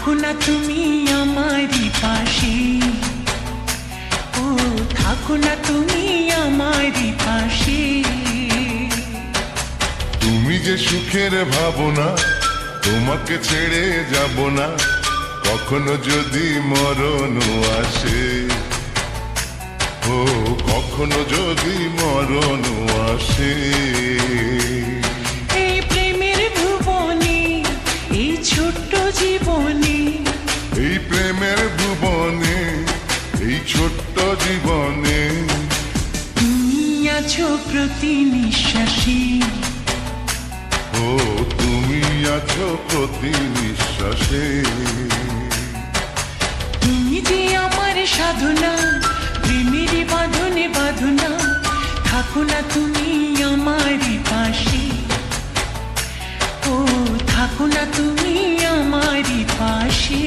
থাকো না তুমি আমারই পাশে, ও থাকো না তুমি আমারই পাশে। তুমি যে সুখের ভাবনা, তোমাকে ছেড়ে যাব না কখনো যদি মরণ আসে, ও কখনো যদি মরণ আসে। এই প্রেমের ভুবনে, এই ছোট্ট জীবনে, এই প্রেমের ভুবনে, এই ছোট্ট জীবনে তুমি আছো প্রতি নিঃশ্বাসে, ও তুমি আছো প্রতি নিঃশ্বাসে। তুমি যে আমার সাধনা, প্রেমের বাঁধনে বাঁধনা। থাকো না তুমি আমারই পাশে, ও থাকো না তুমি আমারই পাশে।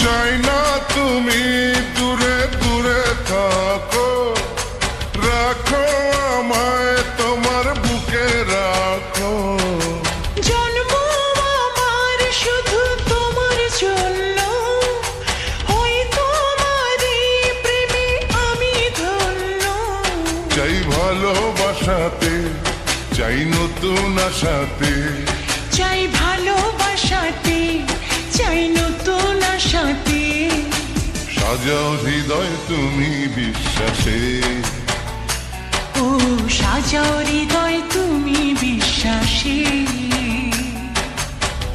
চাই না তুমি দূরে দূরে থাকো, রাখো আমায় তোমার বুকে রাখো। জন্ম আমার শুধু তোমার জন্য, ওই তোমারই প্রেমে আমি ধন্য। চাই ভালোবাসাতে, চাই নতুন আশাতে, চাই ভালোবাসাতে, চাই নতুন আশাতে। সাজাও হৃদয় তুমি বিশ্বাসে, ও সাজাও হৃদয় তুমি বিশ্বাসে।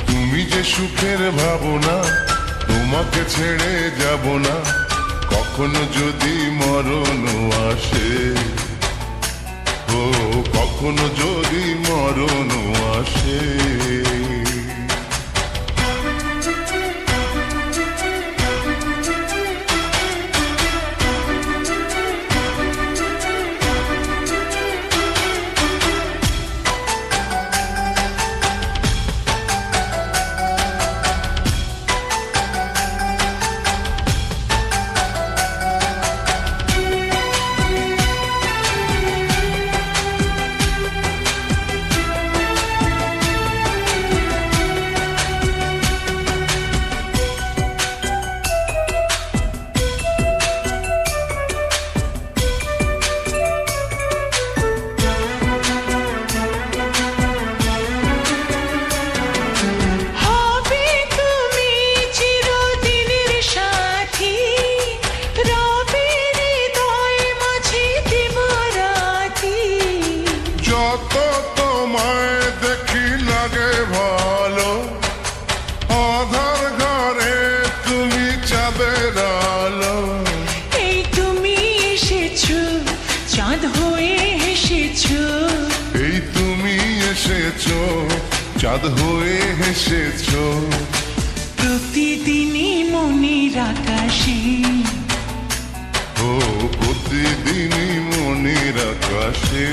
তুমি যে সুখের ভাবনা, তোমাকে ছেড়ে যাব না কখনো যদি মরণ আসে, ও কখনো যদি মরণ আসে। যত তোমায় দেখি লাগে ভালো, আধার ঘরে তুমি চাঁদের আলো। এই তুমি এসেছো, চাঁদ হয়ে এসেছো। এই তুমি এসেছো, চাঁদ হয়ে এসেছো। প্রতিদিনই মনের আকাশে, ও প্রতিদিনই মনের আকাশে।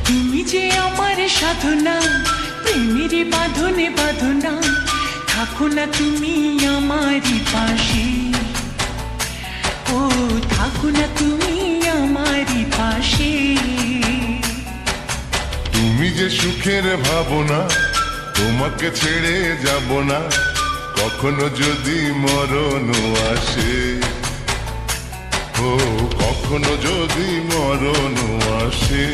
তুমি যে আমার সাধনা, প্রেমের বাঁধনে বাঁধনা। থাকো না তুমি আমারই পাশে, ও থাকো না তুমি আমারই পাশে। তুমি যে সুখের ভাবনা, তোমাকে ছেড়ে যাব না কখনো যদি মরণ আসে, ও কখনো যদি মরণ আসে।